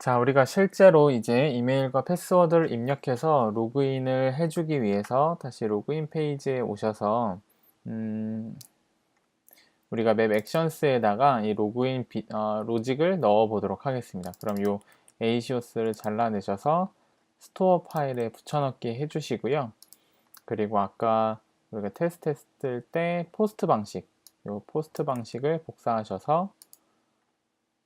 자, 우리가 실제로 이제 이메일과 패스워드를 입력해서 로그인을 해주기 위해서 다시 로그인 페이지에 오셔서 우리가 맵 액션스에다가 이 로직을 넣어 보도록 하겠습니다. 그럼 요 에이시오스를 잘라내셔서 스토어 파일에 붙여넣기 해주시고요. 그리고 아까 우리가 테스트했을 때 포스트 방식, 요 포스트 방식을 복사하셔서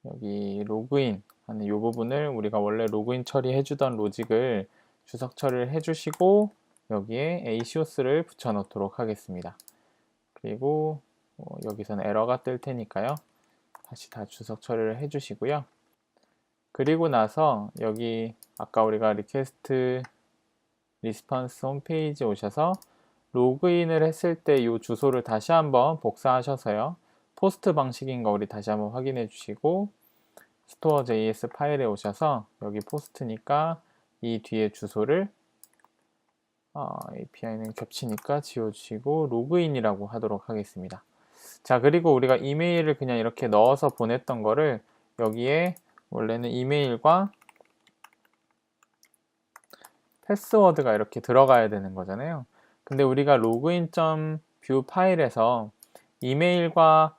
여기 로그인 하는 이 부분을 우리가 원래 로그인 처리해주던 로직을 주석 처리를 해주시고 여기에 에이시오스를 붙여 넣도록 하겠습니다. 그리고 여기서는 에러가 뜰 테니까요. 다시 다 주석 처리를 해주시고요. 그리고 나서 여기 아까 우리가 리퀘스트 리스폰스 홈페이지에 오셔서 로그인을 했을 때 이 주소를 다시 한번 복사하셔서요. 포스트 방식인 거 우리 다시 한번 확인해 주시고 store.js 파일에 오셔서 여기 포스트니까 이 뒤에 주소를 API는 겹치니까 지워주시고 로그인이라고 하도록 하겠습니다. 자, 그리고 우리가 이메일을 그냥 이렇게 넣어서 보냈던 거를 여기에 원래는 이메일과 패스워드가 이렇게 들어가야 되는 거잖아요. 근데 우리가 login.view 파일에서 이메일과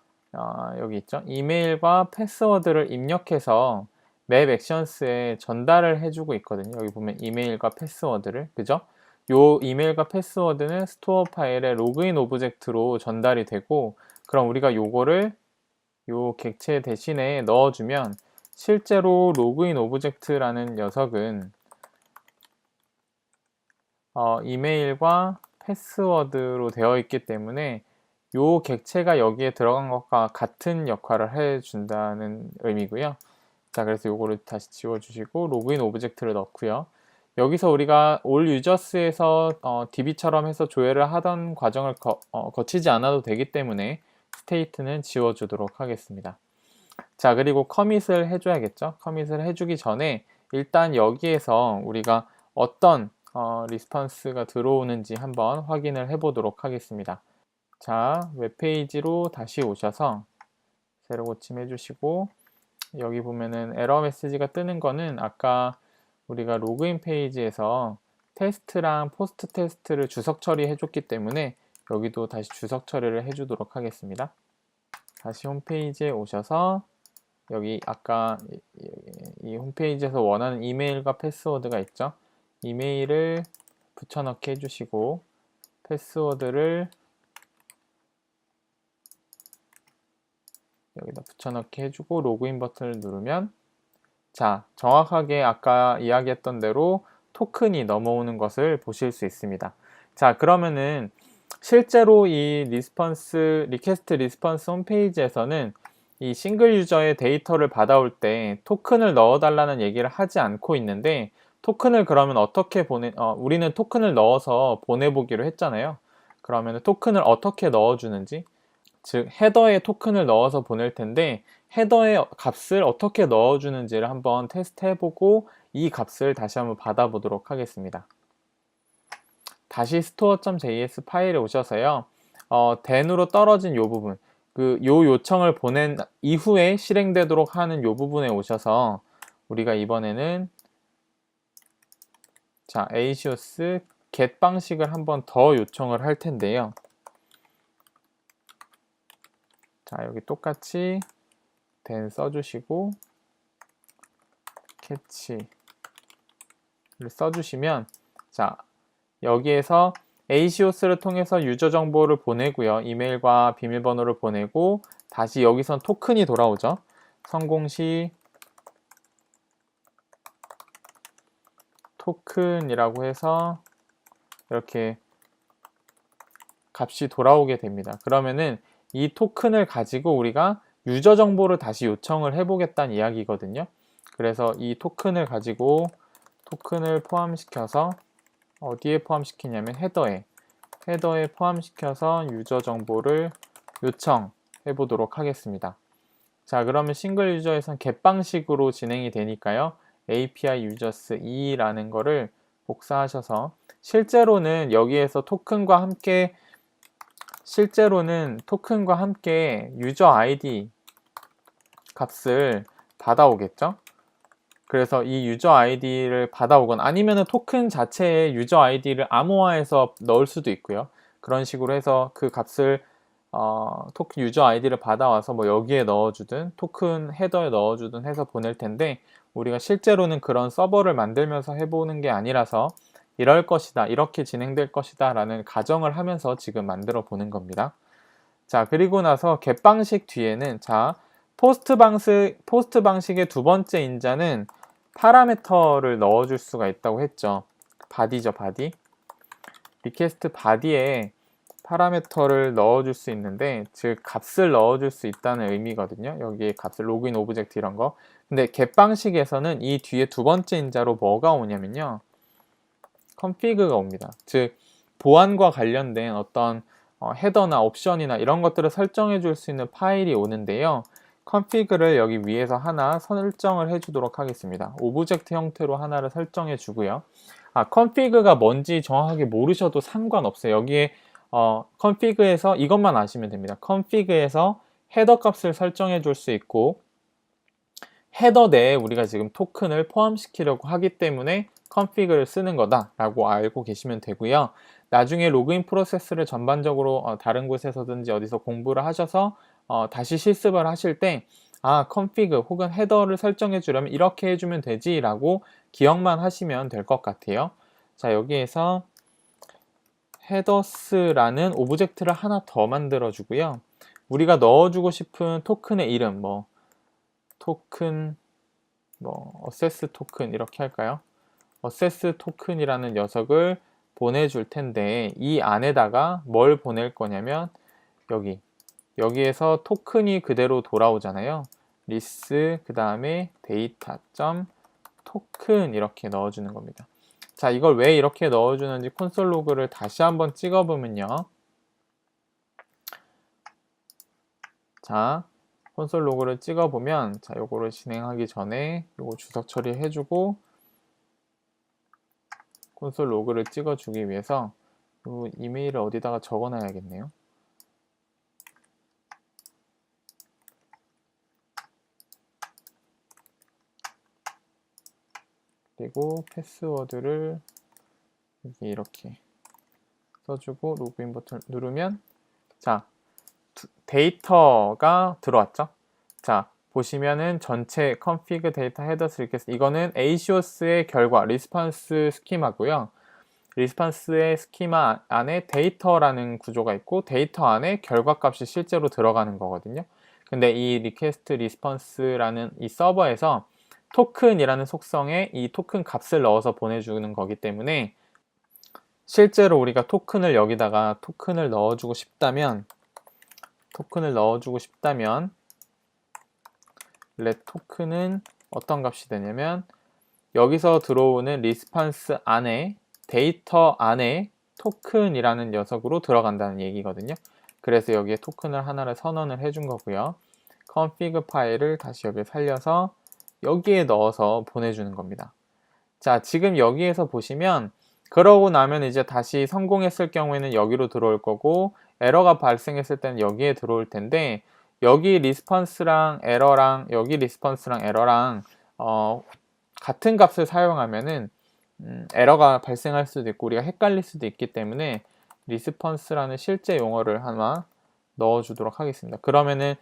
여기 있죠? 이메일과 패스워드를 입력해서 맵 액션스에 전달을 해주고 있거든요. 여기 보면 이메일과 패스워드를, 그죠? 요 이메일과 패스워드는 스토어 파일에 로그인 오브젝트로 전달이 되고, 그럼 우리가 요거를 요 객체 대신에 넣어주면 실제로 로그인 오브젝트라는 녀석은 이메일과 패스워드로 되어 있기 때문에 요 객체가 여기에 들어간 것과 같은 역할을 해준다는 의미고요. 자, 그래서 요거를 다시 지워주시고 로그인 오브젝트를 넣고요. 여기서 우리가 올 유저스에서 DB처럼 해서 조회를 하던 과정을 거치지 않아도 되기 때문에 스테이트는 지워주도록 하겠습니다. 자, 그리고 커밋을 해줘야겠죠. 커밋을 해주기 전에 일단 여기에서 우리가 어떤 리스폰스가 들어오는지 한번 확인을 해 보도록 하겠습니다. 자, 웹페이지로 다시 오셔서 새로 고침해 주시고 여기 보면은 에러 메시지가 뜨는 거는 아까 우리가 로그인 페이지에서 테스트랑 포스트 테스트를 주석 처리해 줬기 때문에 여기도 다시 주석 처리를 해 주도록 하겠습니다. 다시 홈페이지에 오셔서 여기 아까 이 홈페이지에서 원하는 이메일과 패스워드가 있죠. 이메일을 붙여넣기 해주시고 패스워드를 여기다 붙여넣기 해주고 로그인 버튼을 누르면 자, 정확하게 아까 이야기했던 대로 토큰이 넘어오는 것을 보실 수 있습니다. 자, 그러면은 실제로 이 리퀘스트 리스폰스 홈페이지에서는 이 싱글 유저의 데이터를 받아올 때 토큰을 넣어달라는 얘기를 하지 않고 있는데 토큰을 그러면 어떻게 우리는 토큰을 넣어서 보내보기로 했잖아요. 그러면 토큰을 어떻게 넣어주는지, 즉 헤더에 토큰을 넣어서 보낼 텐데 헤더의 값을 어떻게 넣어주는지를 한번 테스트 해보고 이 값을 다시 한번 받아보도록 하겠습니다. 다시 store.js 파일에 오셔서요. then으로 떨어진 요 부분, 요 요청을 보낸 이후에 실행되도록 하는 요 부분에 오셔서 우리가 이번에는 자, a시오스 get 방식을 한번 더 요청을 할 텐데요. 자, 여기 똑같이 then 써주시고 catch를 써주시면 자, 여기에서 a시오스를 통해서 유저 정보를 보내고요. 이메일과 비밀번호를 보내고 다시 여기선 토큰이 돌아오죠. 성공 시 토큰이라고 해서 이렇게 값이 돌아오게 됩니다. 그러면은 이 토큰을 가지고 우리가 유저 정보를 다시 요청을 해보겠다는 이야기거든요. 그래서 이 토큰을 가지고 토큰을 포함시켜서 어디에 포함시키냐면 헤더에 포함시켜서 유저 정보를 요청해 보도록 하겠습니다. 자, 그러면 싱글 유저에선 get 방식으로 진행이 되니까요. API users 2라는 거를 복사하셔서 실제로는 여기에서 토큰과 함께 유저 ID 값을 받아오겠죠. 그래서 이 유저 아이디를 받아오거나 아니면은 토큰 자체에 유저 아이디를 암호화해서 넣을 수도 있고요. 그런 식으로 해서 그 값을 토큰 유저 아이디를 받아와서 뭐 여기에 넣어주든 토큰 헤더에 넣어주든 해서 보낼 텐데, 우리가 실제로는 그런 서버를 만들면서 해보는 게 아니라서 이럴 것이다, 이렇게 진행될 것이다 라는 가정을 하면서 지금 만들어 보는 겁니다. 자, 그리고 나서 get 방식 뒤에는, 자, 포스트 방식의 두 번째 인자는 파라미터를 넣어줄 수가 있다고 했죠. 바디죠, 바디. 리퀘스트 바디에 파라미터를 넣어줄 수 있는데, 즉 값을 넣어줄 수 있다는 의미거든요. 여기에 값을 로그인 오브젝트 이런 거. 근데 get 방식에서는 이 뒤에 두 번째 인자로 뭐가 오냐면요, config가 옵니다. 즉 보안과 관련된 어떤 헤더나 옵션이나 이런 것들을 설정해 줄 수 있는 파일이 오는데요. config를 여기 위에서 하나 설정을 해 주도록 하겠습니다. 오브젝트 형태로 하나를 설정해 주고요. config가 뭔지 정확하게 모르셔도 상관없어요. 여기에 config에서 이것만 아시면 됩니다. config에서 헤더 값을 설정해 줄 수 있고, 헤더 내에 우리가 지금 토큰을 포함시키려고 하기 때문에 config를 쓰는 거다 라고 알고 계시면 되고요. 나중에 로그인 프로세스를 전반적으로 다른 곳에서든지 어디서 공부를 하셔서 다시 실습을 하실 때 config 혹은 헤더를 설정해 주려면 이렇게 해주면 되지 라고 기억만 하시면 될 것 같아요. 자, 여기에서 headers라는 오브젝트를 하나 더 만들어 주고요. 우리가 넣어주고 싶은 토큰의 이름, 토큰, 어세스 토큰 이렇게 할까요? 어세스 토큰이라는 녀석을 보내줄 텐데, 이 안에다가 뭘 보낼 거냐면 여기에서 토큰이 그대로 돌아오잖아요. 리스 그 다음에 데이터 점 토큰 이렇게 넣어주는 겁니다. 자, 이걸 왜 이렇게 넣어주는지 콘솔 로그를 다시 한번 찍어보면요. 자, 콘솔 로그를 찍어보면, 자, 요거를 진행하기 전에 요거 주석 처리해주고 콘솔 로그를 찍어주기 위해서 이 이메일을 어디다가 적어놔야겠네요. 그리고 패스워드를 여기 이렇게 써주고 로그인 버튼 누르면, 자, 데이터가 들어왔죠. 자, 보시면은 전체 config 데이터 헤더스 이렇게, 이거는 ASIOS의 결과 리스폰스 스키마고요. 리스폰스의 스키마 안에 데이터라는 구조가 있고, 데이터 안에 결과값이 실제로 들어가는 거거든요. 근데 이 리퀘스트 리스폰스라는 이 서버에서 토큰이라는 속성에 이 토큰 값을 넣어서 보내주는 거기 때문에, 실제로 우리가 토큰을 여기다가 토큰을 넣어주고 싶다면 let 토큰은 어떤 값이 되냐면, 여기서 들어오는 리스폰스 안에 데이터 안에 토큰이라는 녀석으로 들어간다는 얘기거든요. 그래서 여기에 토큰을 하나를 선언을 해준 거고요. config 파일을 다시 여기에 살려서 여기에 넣어서 보내주는 겁니다. 자, 지금 여기에서 보시면, 그러고 나면 이제 다시 성공했을 경우에는 여기로 들어올 거고, 에러가 발생했을 때는 여기에 들어올 텐데, 여기 리스폰스랑 에러랑 여기 리스폰스랑 에러랑 같은 값을 사용하면은 에러가 발생할 수도 있고 우리가 헷갈릴 수도 있기 때문에 리스폰스라는 실제 용어를 하나 넣어주도록 하겠습니다. 그러면은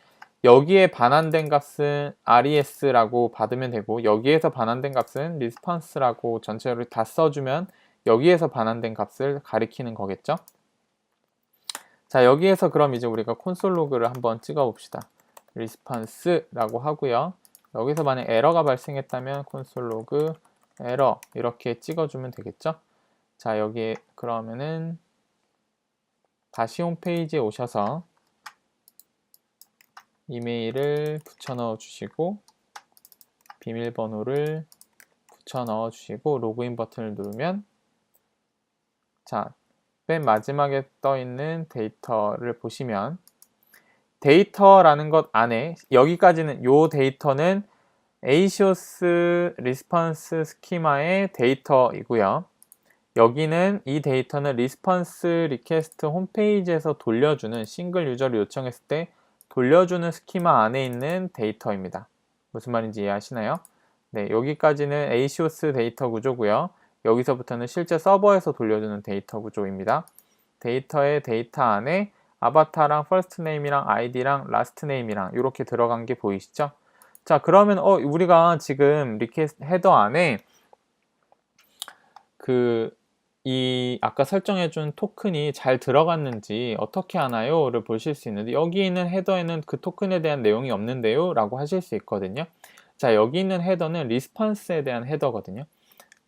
여기에 반환된 값은 res라고 받으면 되고, 여기에서 반환된 값은 response라고 전체를 다 써주면 여기에서 반환된 값을 가리키는 거겠죠. 자, 여기에서 그럼 이제 우리가 콘솔 로그를 한번 찍어 봅시다. response라고 하고요. 여기서 만약 에러가 발생했다면 콘솔 로그 에러 이렇게 찍어주면 되겠죠. 자, 여기에 그러면은 다시 홈페이지에 오셔서 이메일을 붙여 넣어 주시고 비밀번호를 붙여 넣어 주시고 로그인 버튼을 누르면, 자, 맨 마지막에 떠 있는 데이터를 보시면, 데이터라는 것 안에 여기까지는, 요 데이터는 ASIOS 리스폰스 스키마의 데이터이고요. 여기는 이 데이터는 리스폰스 리퀘스트 홈페이지에서 돌려주는, 싱글 유저를 요청했을 때 돌려주는 스키마 안에 있는 데이터입니다. 무슨 말인지 이해하시나요? 네, 여기까지는 ACOS 데이터 구조고요. 여기서부터는 실제 서버에서 돌려주는 데이터 구조입니다. 데이터의 데이터 안에 아바타랑 퍼스트 네임이랑 아이디랑 라스트 네임이랑 이렇게 들어간 게 보이시죠? 자, 그러면 우리가 지금 리퀘스트 헤더 안에 이 아까 설정해준 토큰이 잘 들어갔는지 어떻게 하나요? 를 보실 수 있는데, 여기 있는 헤더에는 그 토큰에 대한 내용이 없는데요? 라고 하실 수 있거든요. 자, 여기 있는 헤더는 리스폰스에 대한 헤더거든요.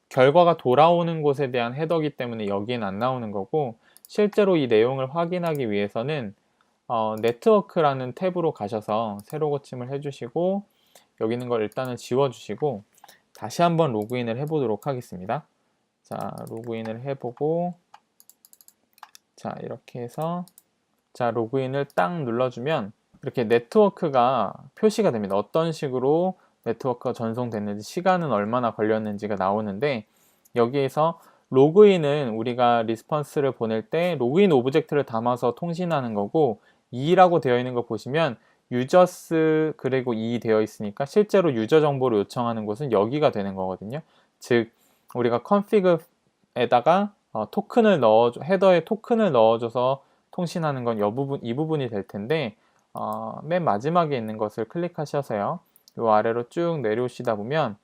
결과가 돌아오는 곳에 대한 헤더기 때문에 여기엔 안 나오는 거고, 실제로 이 내용을 확인하기 위해서는 네트워크라는 탭으로 가셔서 새로 고침을 해주시고, 여기 있는 걸 일단은 지워주시고 다시 한번 로그인을 해보도록 하겠습니다. 자, 로그인을 해보고, 자, 이렇게 해서, 자, 로그인을 딱 눌러주면 이렇게 네트워크가 표시가 됩니다. 어떤 식으로 네트워크가 전송됐는지, 시간은 얼마나 걸렸는지가 나오는데, 여기에서 로그인은 우리가 리스폰스를 보낼 때 로그인 오브젝트를 담아서 통신하는 거고, 2라고 되어 있는 거 보시면 유저스 그리고 2 되어 있으니까 실제로 유저 정보를 요청하는 곳은 여기가 되는 거거든요. 즉 우리가 컨피그에다가 토큰을 헤더에 토큰을 넣어줘서 통신하는 건 이 부분이 될 텐데, 맨 마지막에 있는 것을 클릭하셔서요, 요 아래로 쭉 내려오시다 보면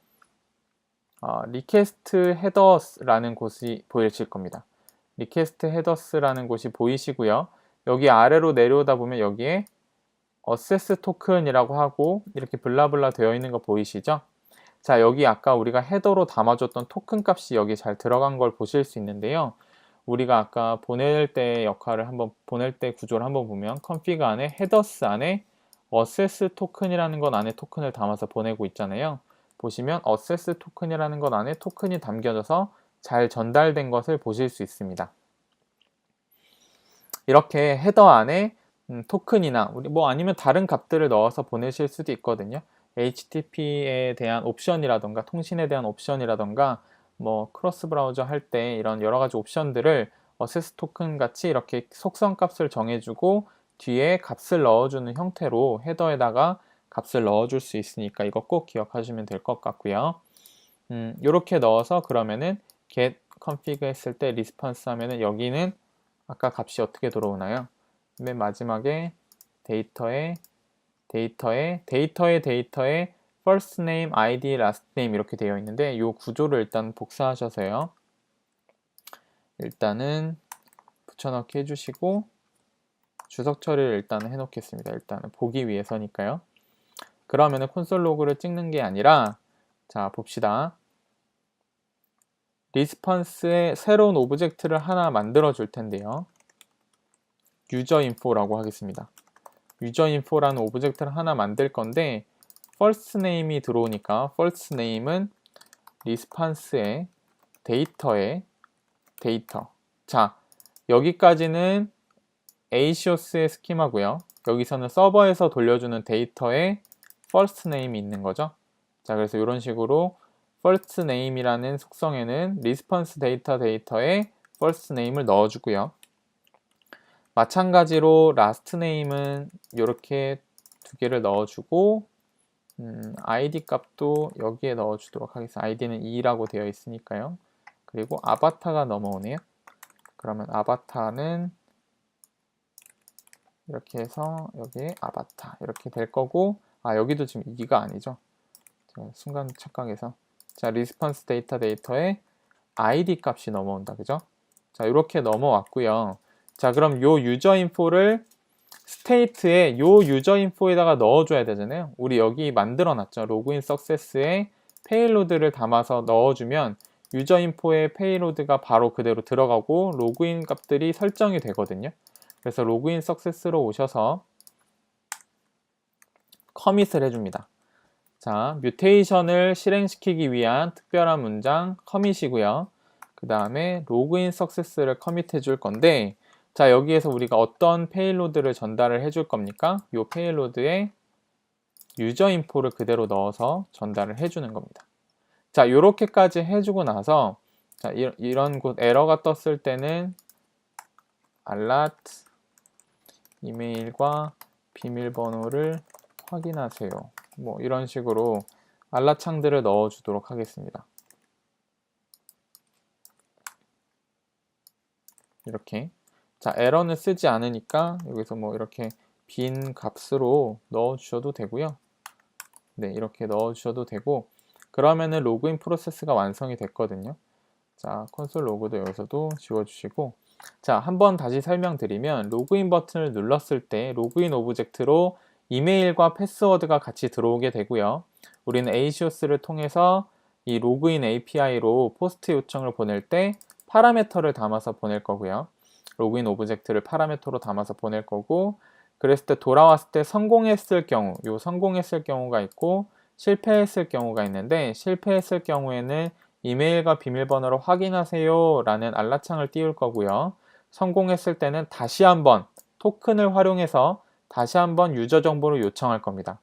리퀘스트 헤더스라는 곳이 보이실 겁니다. 리퀘스트 헤더스라는 곳이 보이시고요. 여기 아래로 내려오다 보면 여기에 어세스 토큰이라고 하고 이렇게 블라블라 되어 있는 거 보이시죠? 자, 여기 아까 우리가 헤더로 담아줬던 토큰 값이 여기 잘 들어간 걸 보실 수 있는데요. 우리가 아까 보낼 때 보낼 때 구조를 한번 보면 config 안에 헤더스 안에 어세스 토큰이라는 건 안에 토큰을 담아서 보내고 있잖아요. 보시면 어세스 토큰이라는 건 안에 토큰이 담겨져서 잘 전달된 것을 보실 수 있습니다. 이렇게 헤더 안에 토큰이나 아니면 다른 값들을 넣어서 보내실 수도 있거든요. HTTP에 대한 옵션이라던가 통신에 대한 옵션이라던가 크로스 브라우저 할 때 이런 여러 가지 옵션들을 어세스 토큰 같이 이렇게 속성 값을 정해주고 뒤에 값을 넣어주는 형태로 헤더에다가 값을 넣어줄 수 있으니까 이거 꼭 기억하시면 될 것 같고요. 이렇게 넣어서 그러면은 get config 했을 때 리스폰스 하면은 여기는 아까 값이 어떻게 들어오나요? 맨 마지막에 데이터에 first name, id, last name 이렇게 되어 있는데, 이 구조를 일단 복사하셔서요, 일단은 붙여넣기 해주시고 주석 처리를 일단 해놓겠습니다. 일단은 보기 위해서니까요. 그러면은 콘솔 로그를 찍는 게 아니라, 자, 봅시다. 리스폰스에 새로운 오브젝트를 하나 만들어 줄 텐데요. 유저인포라고 하겠습니다. 유저인포라는 오브젝트를 하나 만들 건데, first name이 들어오니까 first name은 리스폰스의 데이터의 데이터. 자, 여기까지는 ACOS의 스키마고요. 여기서는 서버에서 돌려주는 데이터의 first name이 있는 거죠. 자, 그래서 이런 식으로 first name이라는 속성에는 리스폰스 데이터의 first name을 넣어주고요. 마찬가지로 last name은 이렇게 두 개를 넣어주고, id 값도 여기에 넣어주도록 하겠습니다. id는 2라고 되어 있으니까요. 그리고 아바타가 넘어오네요. 그러면 아바타는 이렇게 해서 여기에 아바타 이렇게 될 거고, 여기도 지금 2가 아니죠. 순간 착각해서. 자, 리스폰스 데이터의 id 값이 넘어온다, 그죠? 자, 이렇게 넘어왔고요. 자, 그럼 요 유저 인포를 스테이트에 요 유저 인포에다가 넣어줘야 되잖아요. 우리 여기 만들어 놨죠. 로그인 석세스에 페이로드를 담아서 넣어주면 유저 인포의 페이로드가 바로 그대로 들어가고 로그인 값들이 설정이 되거든요. 그래서 로그인 석세스로 오셔서 커밋을 해줍니다. 자, 뮤테이션을 실행시키기 위한 특별한 문장 커밋이고요. 그 다음에 로그인 석세스를 커밋해 줄 건데, 자, 여기에서 우리가 어떤 페일로드를 전달을 해줄 겁니까? 이 페일로드에 유저 인포를 그대로 넣어서 전달을 해주는 겁니다. 자, 이렇게까지 해주고 나서, 자, 이런 곳 에러가 떴을 때는 alert 이메일과 비밀번호를 확인하세요. 이런 식으로 알라창들을 넣어 주도록 하겠습니다. 이렇게. 자, 에러는 쓰지 않으니까 여기서 뭐 이렇게 빈 값으로 넣어 주셔도 되고요. 네, 이렇게 넣어 주셔도 되고, 그러면은 로그인 프로세스가 완성이 됐거든요. 자, 콘솔 로그도 여기서도 지워주시고, 자, 한번 다시 설명드리면 로그인 버튼을 눌렀을 때 로그인 오브젝트로 이메일과 패스워드가 같이 들어오게 되고요. 우리는 ACOS를 통해서 이 로그인 API로 포스트 요청을 보낼 때 파라미터를 담아서 보낼 거고요. 로그인 오브젝트를 파라미터로 담아서 보낼 거고, 그랬을 때 돌아왔을 때 성공했을 경우, 요 성공했을 경우가 있고 실패했을 경우가 있는데, 실패했을 경우에는 이메일과 비밀번호를 확인하세요 라는 알라창을 띄울 거고요. 성공했을 때는 다시 한번 토큰을 활용해서 다시 한번 유저 정보를 요청할 겁니다.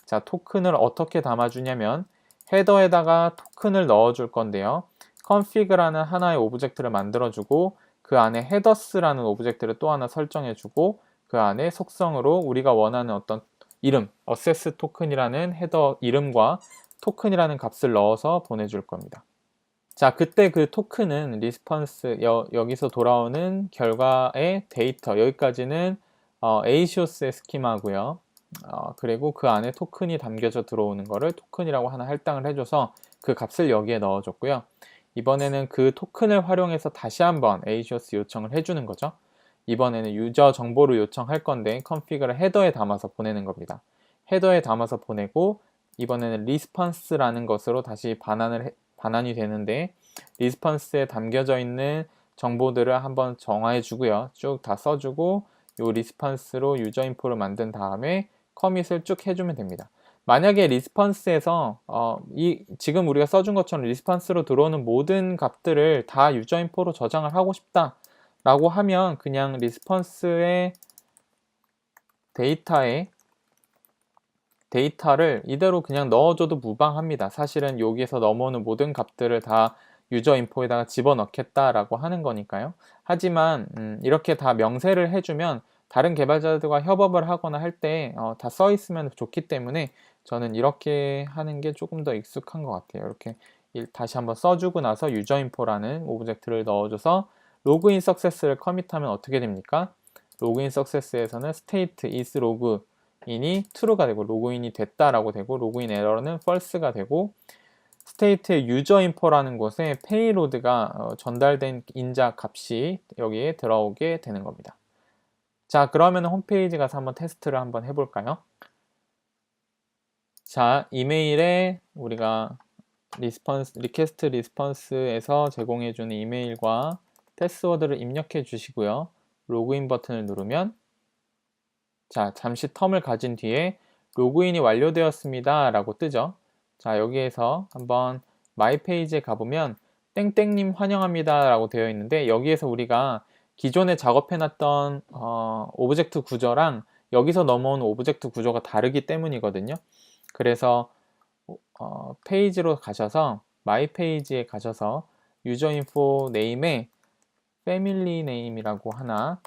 자, 토큰을 어떻게 담아주냐면 헤더에다가 토큰을 넣어줄 건데요. config라는 하나의 오브젝트를 만들어주고, 그 안에 headers라는 오브젝트를 또 하나 설정해주고, 그 안에 속성으로 우리가 원하는 어떤 이름, access 토큰이라는 헤더 이름과 토큰이라는 값을 넣어서 보내줄 겁니다. 자, 그때 그 토큰은 리스폰스, 여기서 돌아오는 결과의 데이터, 여기까지는 ACOS의 스키마고요. 그리고 그 안에 토큰이 담겨져 들어오는 거를 토큰이라고 하나 할당을 해줘서 그 값을 여기에 넣어줬고요. 이번에는 그 토큰을 활용해서 다시 한번 ACOS 요청을 해주는 거죠. 이번에는 유저 정보를 요청할 건데 config를 헤더에 담아서 보내는 겁니다. 헤더에 담아서 보내고, 이번에는 리스폰스라는 것으로 다시 반환이 되는데, 리스폰스에 담겨져 있는 정보들을 한번 정화해 주고요. 쭉 다 써주고, 요 리스폰스로 유저 인포를 만든 다음에 커밋을 쭉 해주면 됩니다. 만약에 리스폰스에서 지금 우리가 써준 것처럼 리스폰스로 들어오는 모든 값들을 다 유저 인포로 저장을 하고 싶다 라고 하면 그냥 리스폰스의 데이터를 이대로 그냥 넣어줘도 무방합니다. 사실은 여기에서 넘어오는 모든 값들을 다 유저 인포에다가 집어넣겠다라고 하는 거니까요. 하지만 이렇게 다 명세를 해주면 다른 개발자들과 협업을 하거나 할 때 다 써 있으면 좋기 때문에 저는 이렇게 하는 게 조금 더 익숙한 것 같아요. 이렇게 다시 한번 써주고 나서 유저 인포라는 오브젝트를 넣어줘서 로그인 석세스를 커밋하면 어떻게 됩니까? 로그인 석세스에서는 state is 로그인이 true가 되고 로그인이 됐다라고 되고, 로그인 에러는 false가 되고, 스테이트의 유저 인포라는 곳에 페이로드가 전달된 인자 값이 여기에 들어오게 되는 겁니다. 자, 그러면 홈페이지 가서 한번 테스트를 한번 해볼까요? 자, 이메일에 우리가 리퀘스트 리스폰스에서 제공해주는 이메일과 패스워드를 입력해 주시고요. 로그인 버튼을 누르면, 자, 잠시 텀을 가진 뒤에 로그인이 완료되었습니다 라고 뜨죠. 자, 여기에서 한번 마이 페이지에 가보면 땡땡님 환영합니다 라고 되어 있는데, 여기에서 우리가 기존에 작업해놨던 오브젝트 구조랑 여기서 넘어오는 오브젝트 구조가 다르기 때문이거든요. 그래서 페이지로 가셔서 마이 페이지에 가셔서 유저 인포 네임에 패밀리 네임이라고 하나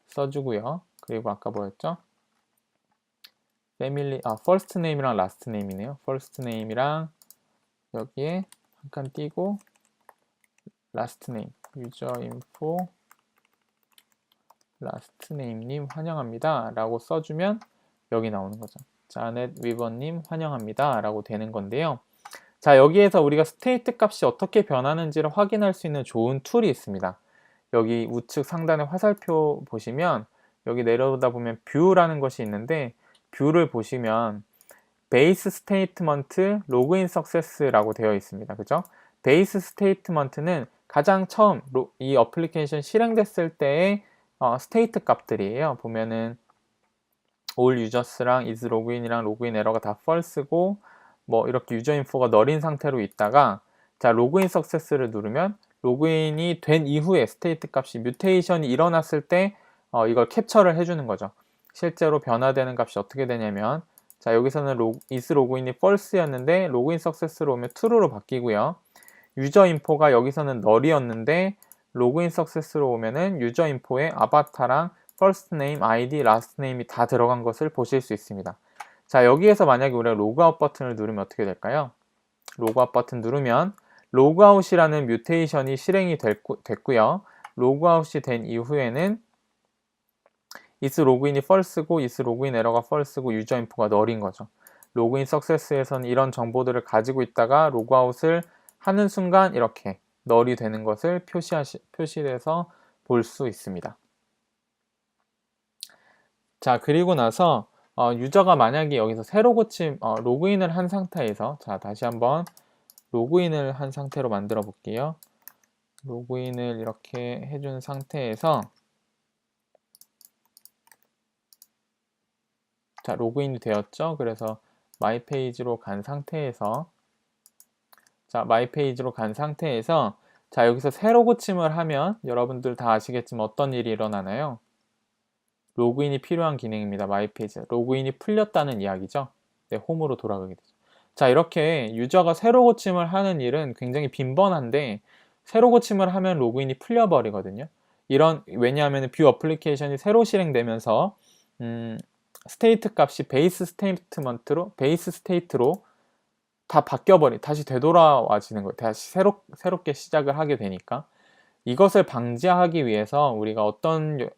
써주고요. 그리고 아까 뭐였죠? first name이랑 last name이네요. first name이랑 여기에 한 칸 띄고 last name, user info last name님 환영합니다 라고 써주면 여기 나오는 거죠. 자넷 위버님 환영합니다 라고 되는 건데요. 자, 여기에서 우리가 스테이트 값이 어떻게 변하는지를 확인할 수 있는 좋은 툴이 있습니다. 여기 우측 상단의 화살표 보시면 여기 내려오다 보면 뷰라는 것이 있는데, 뷰를 보시면 베이스 스테이트먼트 로그인 석세스라고 되어 있습니다. 그죠? 베이스 스테이트먼트는 가장 처음 이 어플리케이션 실행됐을 때의 스테이트 값들이에요. 보면은 all users랑 is login이랑 로그인 에러가 다 false고, 뭐 이렇게 유저 인포가 널인 상태로 있다가, 자, 로그인 석세스를 누르면 로그인이 된 이후에 스테이트 값이 뮤테이션이 일어났을 때 이걸 캡처를 해주는 거죠. 실제로 변화되는 값이 어떻게 되냐면, 자, 여기서는 is 로그인이 false였는데 로그인 석세스로 오면 true로 바뀌고요. 유저 인포가 여기서는 널이었는데 로그인 석세스로 오면은 유저 인포에 아바타랑 first name, id, last name이 다 들어간 것을 보실 수 있습니다. 자, 여기에서 만약에 우리가 로그아웃 버튼을 누르면 어떻게 될까요? 로그아웃 버튼 누르면 로그아웃이라는 뮤테이션이 실행이 됐고요. 로그아웃이 된 이후에는 is 로그인이 false고 is 로그인 에러가 false고 유저 인포가 null인 거죠. 로그인 석세스에서는 이런 정보들을 가지고 있다가 로그아웃을 하는 순간 이렇게 null이 되는 것을 표시해서 볼 수 있습니다. 자, 그리고 나서 유저가 만약에 여기서 새로 로그인을 한 상태에서, 자, 다시 한번 로그인을 한 상태로 만들어 볼게요. 로그인을 이렇게 해준 상태에서, 자, 로그인이 되었죠. 그래서 마이 페이지로 간 상태에서, 자, 마이 페이지로 간 상태에서, 자, 여기서 새로 고침을 하면 여러분들 다 아시겠지만 어떤 일이 일어나나요? 로그인이 필요한 기능입니다. 마이 페이지. 로그인이 풀렸다는 이야기죠. 네, 홈으로 돌아가게 되죠. 자, 이렇게 유저가 새로 고침을 하는 일은 굉장히 빈번한데, 새로 고침을 하면 로그인이 풀려버리거든요. 왜냐하면 뷰 어플리케이션이 새로 실행되면서 스테이트 값이 베이스 스테이트로 다 다시 되돌아와지는 거예요. 다시 새롭게 시작을 하게 되니까. 이것을 방지하기 위해서 우리가 어떤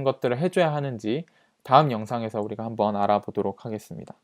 것들을 해줘야 하는지 다음 영상에서 우리가 한번 알아보도록 하겠습니다.